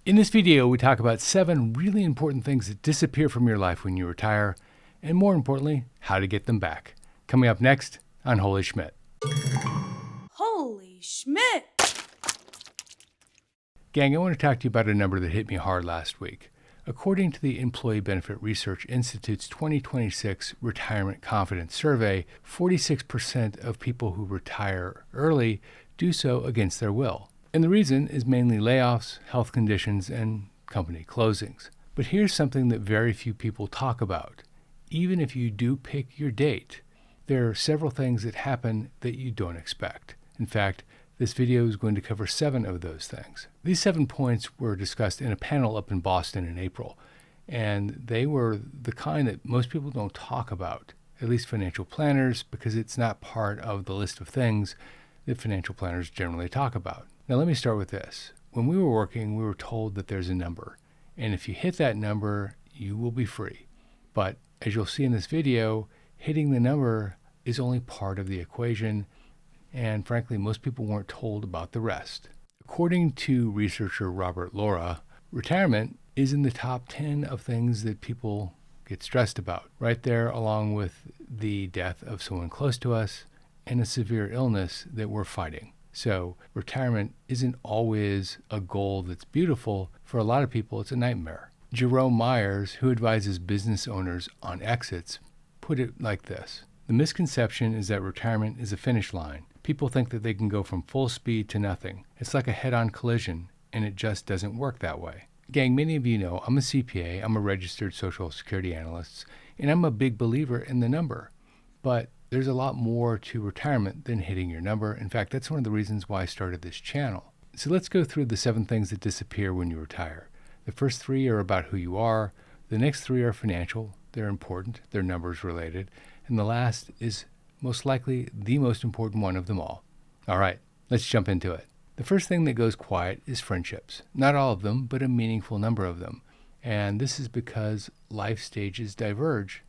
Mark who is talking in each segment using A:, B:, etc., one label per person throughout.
A: In this video, we talk about 7 really important things that disappear from your life when you retire, and more importantly, how to get them back. Coming up next on Holy Schmidt.
B: Holy Schmidt!
A: Gang, I want to talk to you about a number that hit me hard last week. According to the Employee Benefit Research Institute's 2026 Retirement Confidence Survey, 46% of people who retire early do so against their will. And the reason is mainly layoffs, health conditions, and company closings. But here's something that very few people talk about. Even if you do pick your date, there are several things that happen that you don't expect. In fact, this video is going to cover 7 of those things. These 7 points were discussed in a panel up in Boston in April, and they were the kind that most people don't talk about, at least financial planners, because it's not part of the list of things that financial planners generally talk about. Now let me start with this. When we were working, we were told that there's a number, and if you hit that number, you will be free. But as you'll see in this video, hitting the number is only part of the equation, and frankly, most people weren't told about the rest. According to researcher Robert Laura, retirement is in the top 10 of things that people get stressed about, right there along with the death of someone close to us and a severe illness that we're fighting. So retirement isn't always a goal that's beautiful. For a lot of people, it's a nightmare. Jerome Myers, who advises business owners on exits, put it like this. The misconception is that retirement is a finish line. People think that they can go from full speed to nothing. It's like a head-on collision, and it just doesn't work that way. Gang, many of you know I'm a CPA, I'm a registered Social Security analyst, and I'm a big believer in the number. But there's a lot more to retirement than hitting your number. In fact, that's one of the reasons why I started this channel. So let's go through the 7 things that disappear when you retire. The first 3 are about who you are. The next 3 are financial. They're important. They're numbers related. And the last is most likely the most important one of them all. All right, let's jump into it. The first thing that goes quiet is friendships. Not all of them, but a meaningful number of them. And this is because life stages diverge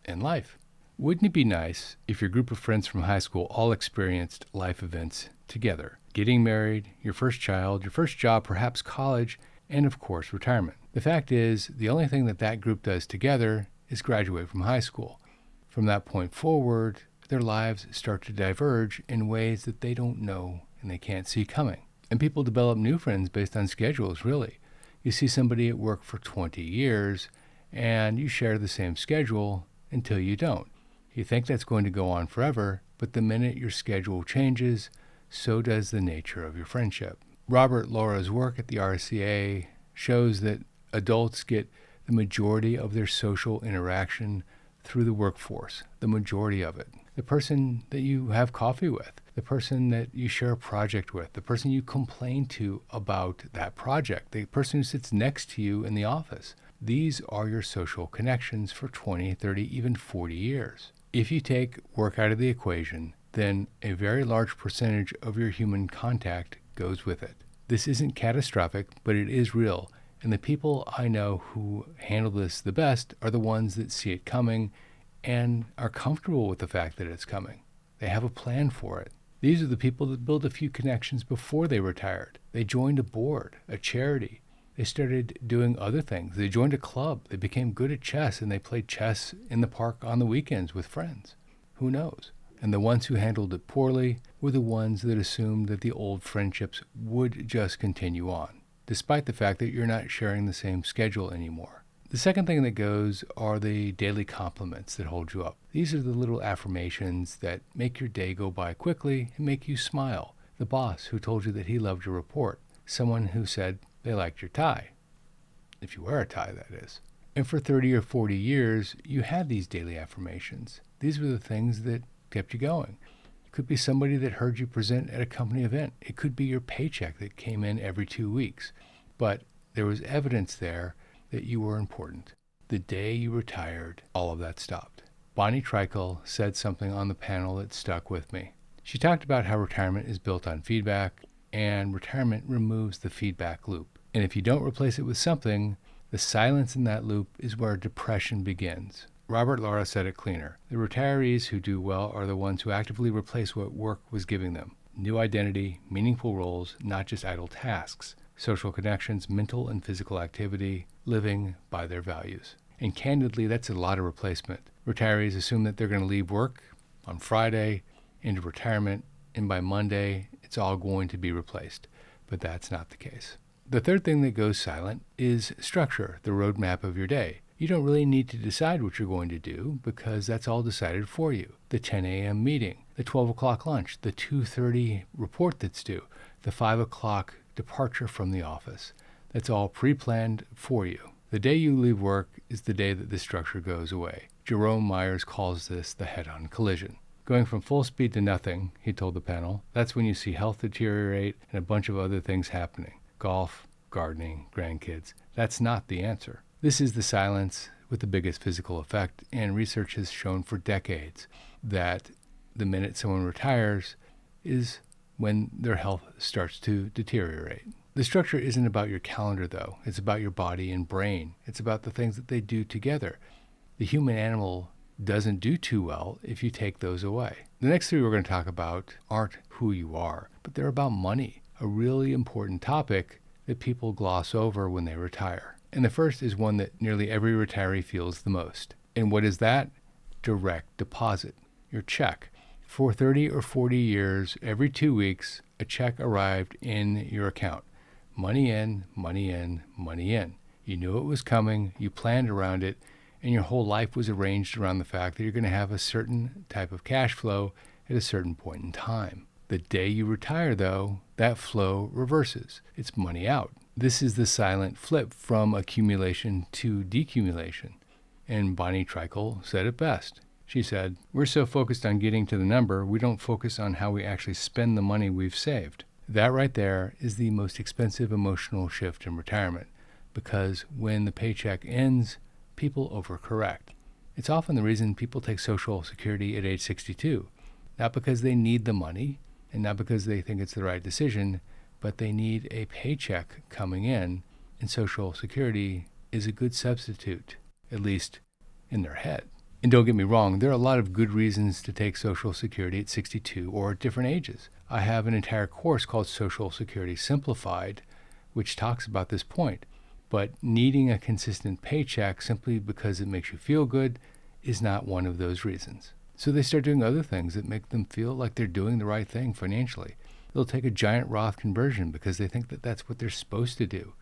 A: in life. Wouldn't it be nice if your group of friends from high school all experienced life events together? Getting married, your first child, your first job, perhaps college, and of course, retirement. The fact is, the only thing that group does together is graduate from high school. From that point forward, their lives start to diverge in ways that they don't know and they can't see coming. And people develop new friends based on schedules, really. You see somebody at work for 20 years, and you share the same schedule until you don't. You think that's going to go on forever, but the minute your schedule changes, so does the nature of your friendship. Robert Laura's work at the RCA shows that adults get the majority of their social interaction through the workforce, the majority of it. The person that you have coffee with, the person that you share a project with, the person you complain to about that project, the person who sits next to you in the office. These are your social connections for 20, 30, even 40 years. If you take work out of the equation, then a very large percentage of your human contact goes with it. This isn't catastrophic, but it is real. And the people I know who handle this the best are the ones that see it coming and are comfortable with the fact that it's coming. They have a plan for it. These are the people that built a few connections before they retired. They joined a board, a charity. They started doing other things. They joined a club. They became good at chess, and they played chess in the park on the weekends with friends. Who knows? And the ones who handled it poorly were the ones that assumed that the old friendships would just continue on, despite the fact that you're not sharing the same schedule anymore. The second thing that goes are the daily compliments that hold you up. These are the little affirmations that make your day go by quickly and make you smile. The boss who told you that he loved your report. Someone who said they liked your tie. If you wear a tie, that is. And for 30 or 40 years, you had these daily affirmations. These were the things that kept you going. It could be somebody that heard you present at a company event. It could be your paycheck that came in every 2 weeks. But there was evidence there that you were important. The day you retired, all of that stopped. Bonnie Treichel said something on the panel that stuck with me. She talked about how retirement is built on feedback, and retirement removes the feedback loop. And if you don't replace it with something, the silence in that loop is where depression begins. Robert Laura said it cleaner. The retirees who do well are the ones who actively replace what work was giving them. New identity, meaningful roles, not just idle tasks. social connections, mental and physical activity, living by their values. And candidly, that's a lot of replacement. Retirees assume that they're going to leave work on Friday into retirement, and by Monday, it's all going to be replaced. But that's not the case. The third thing that goes silent is structure, the roadmap of your day. You don't really need to decide what you're going to do because that's all decided for you. The 10 a.m. meeting, the 12 o'clock lunch, the 2:30 report that's due, the 5 o'clock departure from the office. That's all pre-planned for you. The day you leave work is the day that this structure goes away. Jerome Myers calls this the head-on collision. Going from full speed to nothing, he told the panel, that's when you see health deteriorate and a bunch of other things happening. Golf, gardening, grandkids. That's not the answer. This is the silence with the biggest physical effect, and research has shown for decades that the minute someone retires is when their health starts to deteriorate. The structure isn't about your calendar, though. It's about your body and brain. It's about the things that they do together. The human animal doesn't do too well if you take those away. The next three we're going to talk about aren't who you are, but they're about money, a really important topic that people gloss over when they retire. And the first is one that nearly every retiree feels the most. And what is that? Direct deposit, your check. For 30 or 40 years, every 2 weeks, a check arrived in your account. Money in, money in, money in. You knew it was coming, you planned around it, and your whole life was arranged around the fact that you're going to have a certain type of cash flow at a certain point in time. The day you retire, though, that flow reverses. It's money out. This is the silent flip from accumulation to decumulation. And Bonnie Trickle said it best. She said, "We're so focused on getting to the number, we don't focus on how we actually spend the money we've saved." That right there is the most expensive emotional shift in retirement, because when the paycheck ends, people overcorrect. It's often the reason people take Social Security at age 62, not because they need the money and not because they think it's the right decision, but they need a paycheck coming in, and Social Security is a good substitute, at least in their head. And don't get me wrong, there are a lot of good reasons to take Social Security at 62 or at different ages. I have an entire course called Social Security Simplified, which talks about this point. But needing a consistent paycheck simply because it makes you feel good is not one of those reasons. So they start doing other things that make them feel like they're doing the right thing financially. They'll take a giant Roth conversion because they think that that's what they're supposed to do.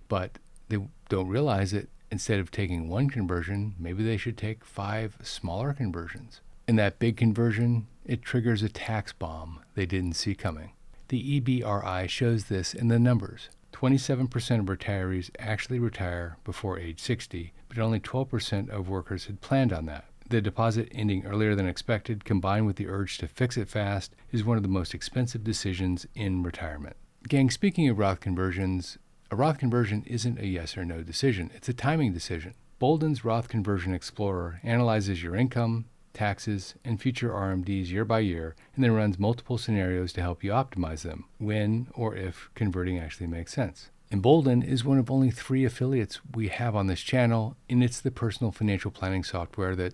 A: But they don't realize that instead of taking one conversion, maybe they should take 5 smaller conversions. In that big conversion, it triggers a tax bomb they didn't see coming. The EBRI shows this in the numbers. 27% of retirees actually retire before age 60, but only 12% of workers had planned on that. The deposit ending earlier than expected, combined with the urge to fix it fast, is one of the most expensive decisions in retirement. Gang, speaking of Roth conversions, a Roth conversion isn't a yes or no decision. It's a timing decision. Bolden's Roth Conversion Explorer analyzes your income, taxes, and future RMDs year by year, and then runs multiple scenarios to help you optimize them, when or if converting actually makes sense. And Bolden is one of only 3 affiliates we have on this channel, and it's the personal financial planning software that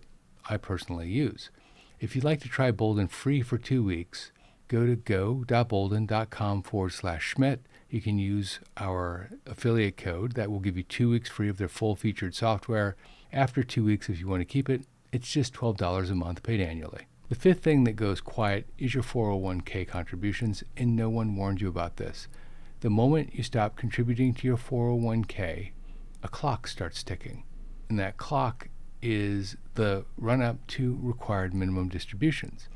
A: I personally use. If you'd like to try Bolden free for 2 weeks, go to go.bolden.com/Schmidt. You can use our affiliate code that will give you 2 weeks free of their full featured software. After 2 weeks, if you want to keep it, it's just $12 a month paid annually. The fifth thing that goes quiet is your 401k contributions, and no one warned you about this. The moment you stop contributing to your 401k, a clock starts ticking. And that clock is the run-up to required minimum distributions.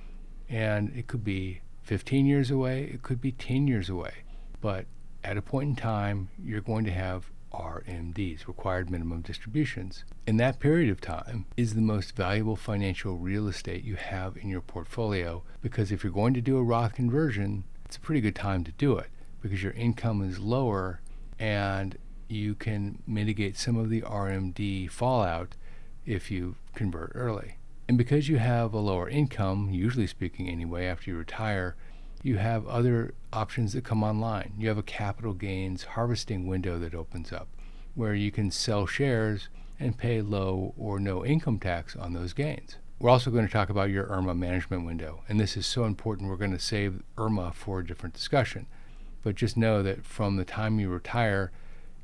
A: And it could be 15 years away, it could be 10 years away. But at a point in time, you're going to have RMDs, required minimum distributions. And that period of time is the most valuable financial real estate you have in your portfolio, because if you're going to do a Roth conversion, it's a pretty good time to do it because your income is lower and you can mitigate some of the RMD fallout if you convert early. And because you have a lower income, usually speaking anyway, after you retire, you have other options that come online. You have a capital gains harvesting window that opens up where you can sell shares and pay low or no income tax on those gains. We're also going to talk about your IRMA management window, and this is so important we're going to save IRMA for a different discussion. But just know that from the time you retire,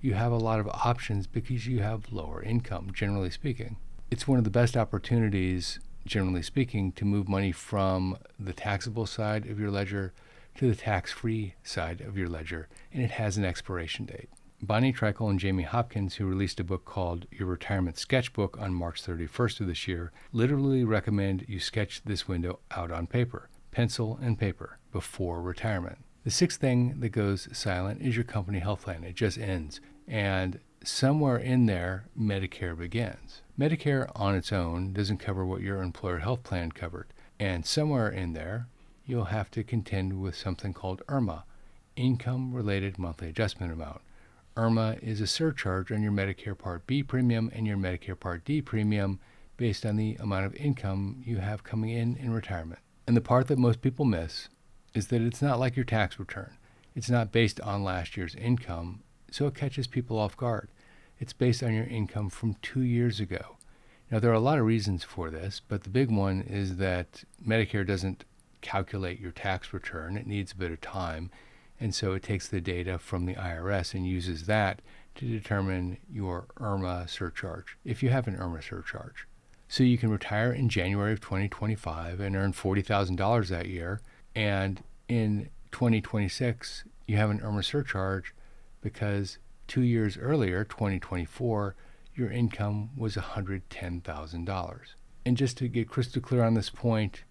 A: you have a lot of options because you have lower income, generally speaking. It's one of the best opportunities, generally speaking, to move money from the taxable side of your ledger to the tax-free side of your ledger, and it has an expiration date. Bonnie Treichel and Jamie Hopkins, who released a book called Your Retirement Sketchbook on March 31st of this year, literally recommend you sketch this window out on paper, pencil and paper, before retirement. The sixth thing that goes silent is your company health plan. It just ends. And somewhere in there, Medicare begins. Medicare on its own doesn't cover what your employer health plan covered. And somewhere in there, you'll have to contend with something called IRMA, Income-Related Monthly Adjustment Amount. IRMA is a surcharge on your Medicare Part B premium and your Medicare Part D premium based on the amount of income you have coming in retirement. And the part that most people miss is that it's not like your tax return. It's not based on last year's income, so it catches people off guard. It's based on your income from 2 years ago. Now, there are a lot of reasons for this, but the big one is that Medicare doesn't calculate your tax return. It needs a bit of time, and so it takes the data from the IRS and uses that to determine your IRMA surcharge, if you have an IRMA surcharge. So you can retire in January of 2025 and earn $40,000 that year, and in 2026, you have an IRMA surcharge because 2 years earlier, 2024, your income was $110,000. And just to get crystal clear on this point,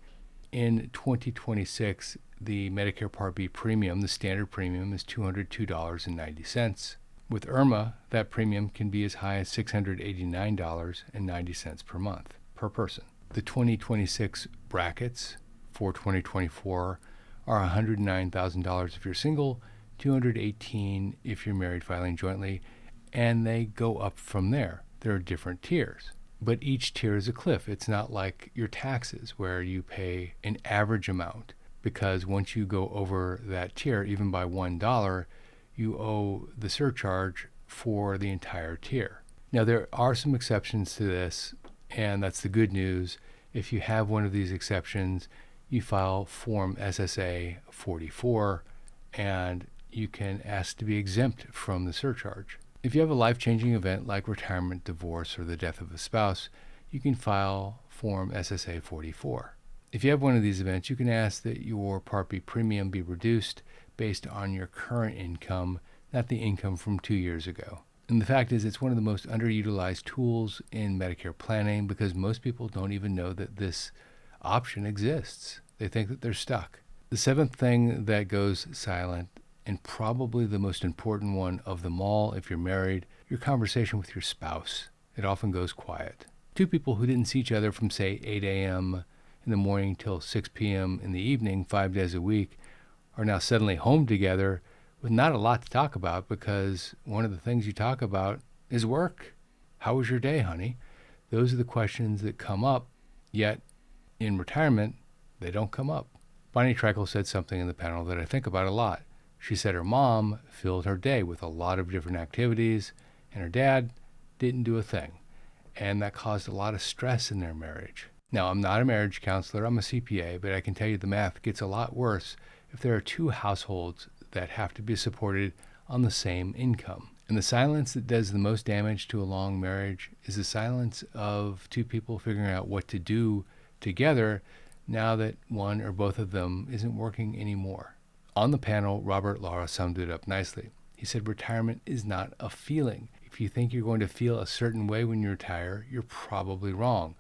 A: in 2026, the Medicare Part B premium, the standard premium, is $202.90. With IRMA, that premium can be as high as $689.90 per month, per person. The 2026 brackets for 2024 are $109,000 if you're single, $218,000 if you're married filing jointly, and they go up from there. There are different tiers, but each tier is a cliff. It's not like your taxes where you pay an average amount, because once you go over that tier, even by $1, you owe the surcharge for the entire tier. Now, there are some exceptions to this, and that's the good news. If you have one of these exceptions, you file Form SSA 44, and you can ask to be exempt from the surcharge. If you have a life-changing event like retirement, divorce, or the death of a spouse, you can file Form SSA 44. If you have one of these events, you can ask that your Part B premium be reduced based on your current income, not the income from 2 years ago. And the fact is, it's one of the most underutilized tools in Medicare planning because most people don't even know that this option exists. They think that they're stuck. The seventh thing that goes silent, and probably the most important one of them all if you're married, your conversation with your spouse. It often goes quiet. Two people who didn't see each other from, say, 8 a.m. in the morning till 6 p.m. in the evening, 5 days a week, are now suddenly home together with not a lot to talk about because one of the things you talk about is work. How was your day, honey? Those are the questions that come up, yet in retirement, they don't come up. Bonnie Treichel said something in the panel that I think about a lot. She said her mom filled her day with a lot of different activities, and her dad didn't do a thing. And that caused a lot of stress in their marriage. Now, I'm not a marriage counselor, I'm a CPA, but I can tell you the math gets a lot worse if there are two households that have to be supported on the same income. And the silence that does the most damage to a long marriage is the silence of two people figuring out what to do together now that one or both of them isn't working anymore. On the panel, Robert Lara summed it up nicely. He said, retirement is not a feeling. If you think you're going to feel a certain way when you retire, you're probably wrong.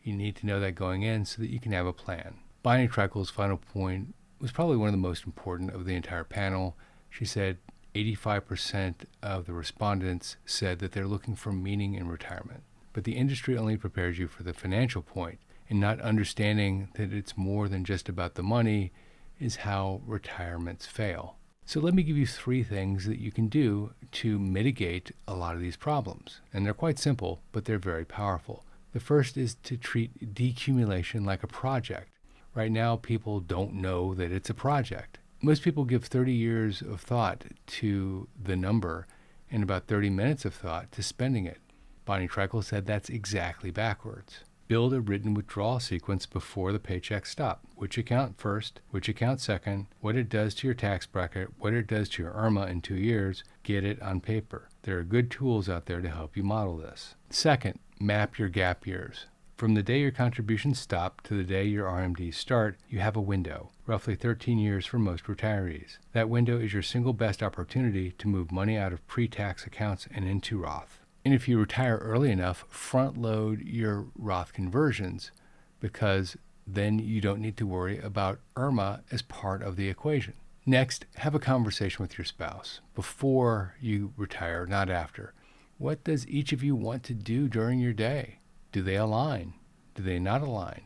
A: You need to know that going in so that you can have a plan. Bonnie Treichel's final point was probably one of the most important of the entire panel. She said 85% of the respondents said that they're looking for meaning in retirement. But the industry only prepares you for the financial point, and not understanding that it's more than just about the money is how retirements fail. So let me give you 3 things that you can do to mitigate a lot of these problems. And they're quite simple, but they're very powerful. The first is to treat decumulation like a project. Right now, people don't know that it's a project. Most people give 30 years of thought to the number and about 30 minutes of thought to spending it. Bonnie Treichel said that's exactly backwards. Build a written withdrawal sequence before the paycheck stop. Which account first, which account second, what it does to your tax bracket, what it does to your IRMA in 2 years. Get it on paper. There are good tools out there to help you model this. Second, map your gap years. From the day your contributions stop to the day your RMDs start, you have a window, roughly 13 years for most retirees. That window is your single best opportunity to move money out of pre-tax accounts and into Roth. And if you retire early enough, front load your Roth conversions, because then you don't need to worry about IRMA as part of the equation. Next, have a conversation with your spouse before you retire, not after. What does each of you want to do during your day? Do they align? Do they not align?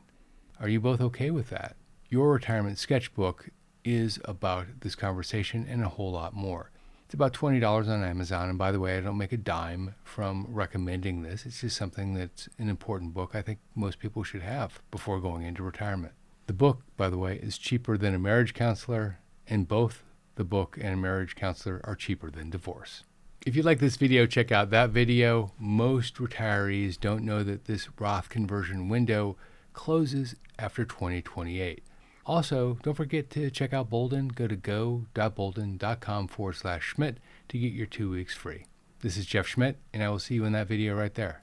A: Are you both okay with that? Your retirement sketchbook is about this conversation and a whole lot more. It's about $20 on Amazon. And by the way, I don't make a dime from recommending this. It's just something that's an important book I think most people should have before going into retirement. The book, by the way, is cheaper than a marriage counselor, and both the book and a marriage counselor are cheaper than divorce. If you like this video, check out that video. Most retirees don't know that this Roth conversion window closes after 2028. Also, don't forget to check out Bolden. Go to go.bolden.com/Schmidt to get your 2 weeks free. This is Geoff Schmidt, and I will see you in that video right there.